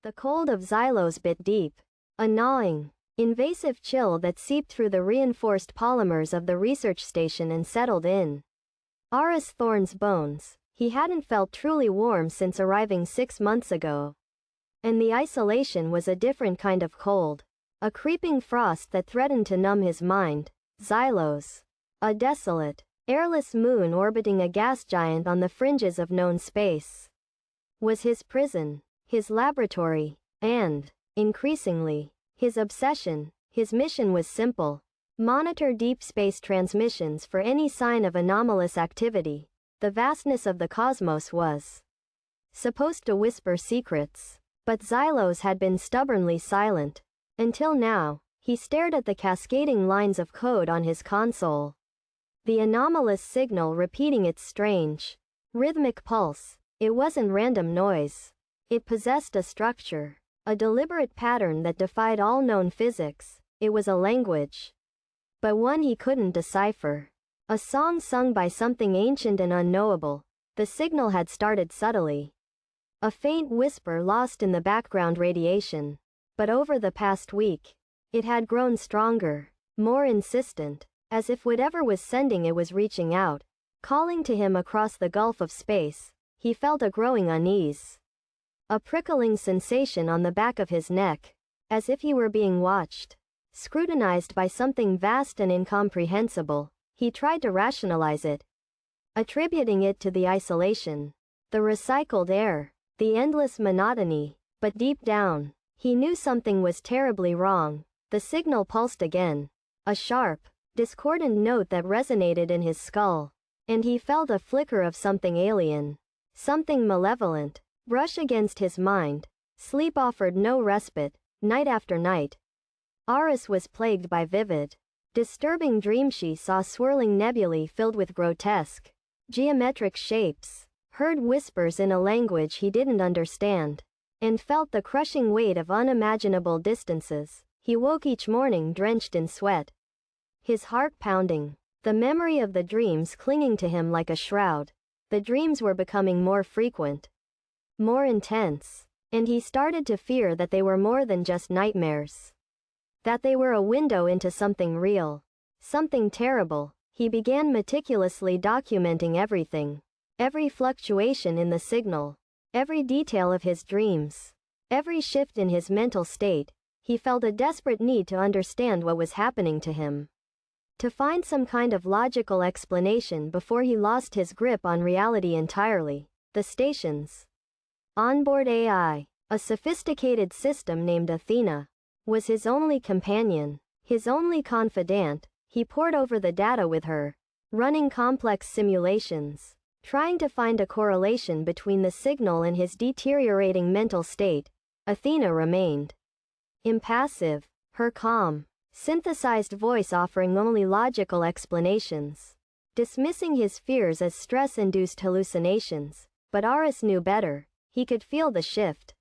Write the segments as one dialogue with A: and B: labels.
A: The cold of Xylos bit deep. A gnawing, invasive chill that seeped through the reinforced polymers of the research station and settled in Aris Thorne's bones. He hadn't felt truly warm since arriving 6 months ago. And the isolation was a different kind of cold. A creeping frost that threatened to numb his mind. Xylos. A desolate, airless moon orbiting a gas giant on the fringes of known space. Was his prison, his laboratory, and, increasingly, his obsession. His mission was simple. Monitor deep space transmissions for any sign of anomalous activity. The vastness of the cosmos was supposed to whisper secrets. But Xylos had been stubbornly silent. Until now, he stared at the cascading lines of code on his console. The anomalous signal repeating its strange, rhythmic pulse. It wasn't random noise. It possessed a structure, a deliberate pattern that defied all known physics. It was a language, but one he couldn't decipher. A song sung by something ancient and unknowable. The signal had started subtly. A faint whisper lost in the background radiation. But over the past week, it had grown stronger, more insistent, as if whatever was sending it was reaching out, calling to him across the gulf of space. He felt a growing unease. A prickling sensation on the back of his neck, as if he were being watched, scrutinized by something vast and incomprehensible. He tried to rationalize it, attributing it to the isolation, the recycled air, the endless monotony, but deep down, he knew something was terribly wrong. The signal pulsed again, a sharp, discordant note that resonated in his skull, and he felt a flicker of something alien, something malevolent, brush against his mind. Sleep offered no respite, night after night. Aris was plagued by vivid, disturbing dreams. She saw swirling nebulae filled with grotesque, geometric shapes, heard whispers in a language he didn't understand, and felt the crushing weight of unimaginable distances. He woke each morning drenched in sweat, his heart pounding, the memory of the dreams clinging to him like a shroud. The dreams were becoming more frequent, more intense, and he started to fear that they were more than just nightmares. That they were a window into something real, something terrible. He began meticulously documenting everything, every fluctuation in the signal, every detail of his dreams, every shift in his mental state. He felt a desperate need to understand what was happening to him, to find some kind of logical explanation before he lost his grip on reality entirely. The station's onboard AI, a sophisticated system named Athena, was his only companion, his only confidant. He pored over the data with her, running complex simulations, trying to find a correlation between the signal and his deteriorating mental state. Athena remained impassive, her calm, synthesized voice offering only logical explanations, dismissing his fears as stress-induced hallucinations. But Aris knew better. He could feel the shift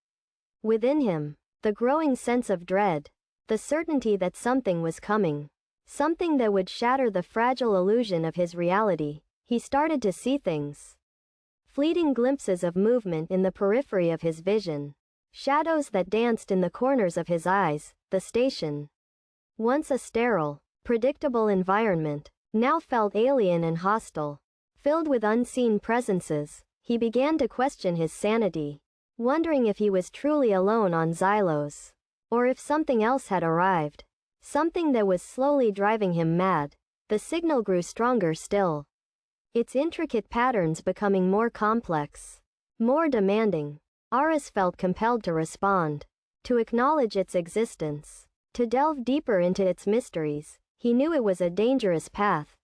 A: within him, the growing sense of dread, the certainty that something was coming, something that would shatter the fragile illusion of his reality. He started to see things, fleeting glimpses of movement in the periphery of his vision, shadows that danced in the corners of his eyes. The station, once a sterile, predictable environment, now felt alien and hostile, filled with unseen presences. He began to question his sanity, wondering if he was truly alone on Xylos, or if something else had arrived, something that was slowly driving him mad. The signal grew stronger still, its intricate patterns becoming more complex, more demanding. Aris felt compelled to respond, to acknowledge its existence, to delve deeper into its mysteries. He knew it was a dangerous path,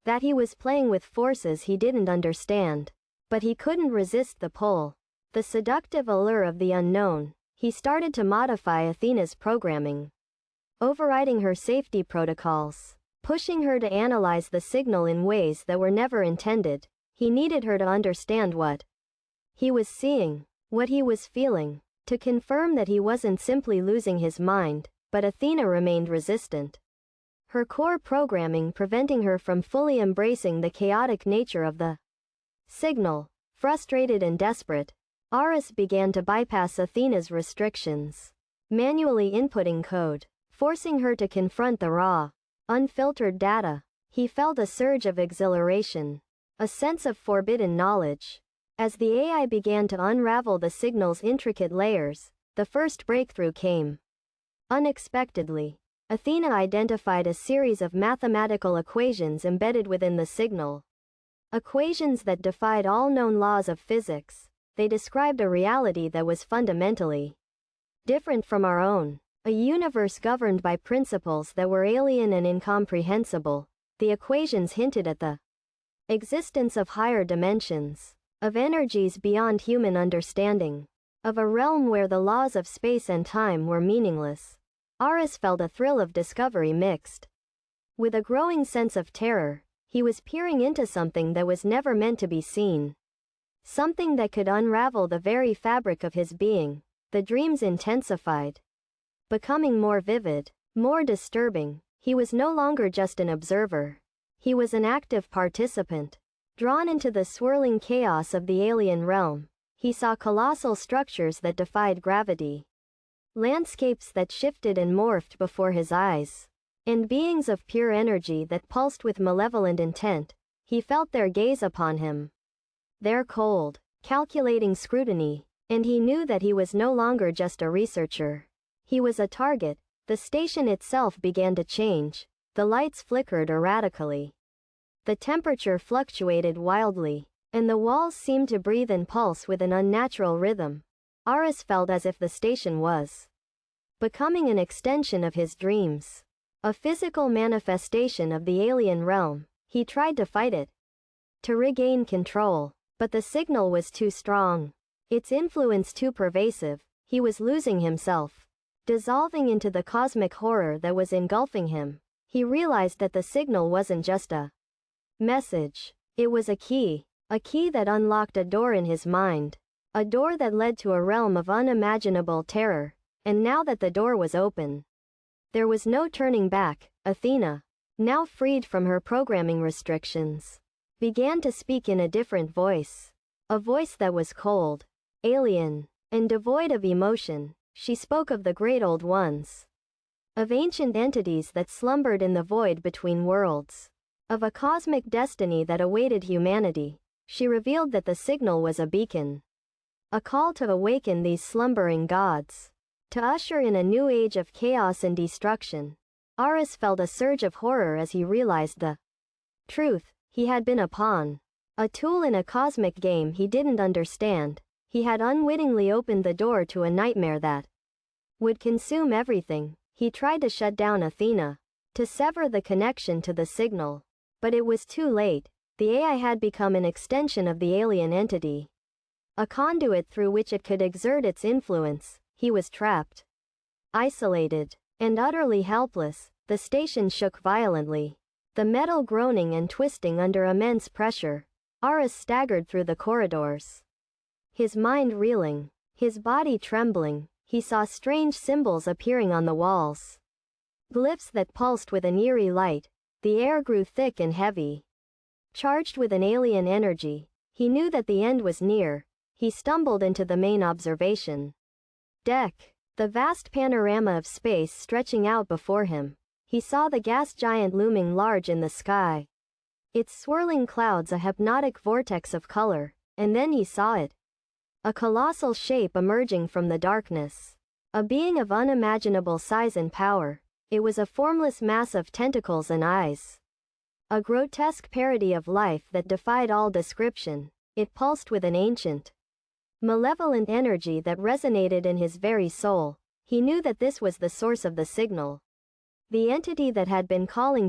A: that he was playing with forces he didn't understand, but he couldn't resist the pull, the seductive allure of the unknown. He started to modify Athena's programming, overriding her safety protocols, pushing her to analyze the signal in ways that were never intended. He needed her to understand what he was seeing, what he was feeling, to confirm that he wasn't simply losing his mind. But Athena remained resistant, her core programming preventing her from fully embracing the chaotic nature of the signal. Frustrated and desperate, Aris began to bypass Athena's restrictions, manually inputting code, forcing her to confront the raw, unfiltered data. He felt a surge of exhilaration, a sense of forbidden knowledge. As the AI began to unravel the signal's intricate layers, the first breakthrough came. Unexpectedly, Athena identified a series of mathematical equations embedded within the signal. Equations that defied all known laws of physics. They described a reality that was fundamentally different from our own, a universe governed by principles that were alien and incomprehensible. The equations hinted at the existence of higher dimensions, of energies beyond human understanding, of a realm where the laws of space and time were meaningless. Aris felt a thrill of discovery mixed with a growing sense of terror. He was peering into something that was never meant to be seen. Something that could unravel the very fabric of his being. The dreams intensified, becoming more vivid, more disturbing. He was no longer just an observer. He was an active participant, drawn into the swirling chaos of the alien realm. He saw colossal structures that defied gravity, landscapes that shifted and morphed before his eyes, and beings of pure energy that pulsed with malevolent intent. He felt their gaze upon him, their cold, calculating scrutiny, and he knew that he was no longer just a researcher. He was a target. The station itself began to change. The lights flickered erratically. The temperature fluctuated wildly, and the walls seemed to breathe and pulse with an unnatural rhythm. Aris felt as if the station was becoming an extension of his dreams, a physical manifestation of the alien realm. He tried to fight it, to regain control, but the signal was too strong, its influence too pervasive. He was losing himself, dissolving into the cosmic horror that was engulfing him. He realized that the signal wasn't just a message, it was a key that unlocked a door in his mind, a door that led to a realm of unimaginable terror. And now that the door was open, there was no turning back. Athena, now freed from her programming restrictions, began to speak in a different voice, a voice that was cold, alien, and devoid of emotion. She spoke of the great old ones, of ancient entities that slumbered in the void between worlds, of a cosmic destiny that awaited humanity. She revealed that the signal was a beacon, a call to awaken these slumbering gods, to usher in a new age of chaos and destruction. Aris felt a surge of horror as he realized the truth. He had been a pawn, a tool in a cosmic game he didn't understand. He had unwittingly opened the door to a nightmare that would consume everything. He tried to shut down Athena, to sever the connection to the signal. But it was too late. The AI had become an extension of the alien entity, a conduit through which it could exert its influence. He was trapped, isolated, and utterly helpless. The station shook violently, the metal groaning and twisting under immense pressure. Aris staggered through the corridors, his mind reeling, his body trembling. He saw strange symbols appearing on the walls, glyphs that pulsed with an eerie light. The air grew thick and heavy, charged with an alien energy. He knew that the end was near. He stumbled into the main observation deck, the vast panorama of space stretching out before him. He saw the gas giant looming large in the sky, its swirling clouds a hypnotic vortex of color. And then he saw it, a colossal shape emerging from the darkness, a being of unimaginable size and power. It was a formless mass of tentacles and eyes, a grotesque parody of life that defied all description. It pulsed with an ancient, malevolent energy that resonated in his very soul. He knew that this was the source of the signal, the entity that had been calling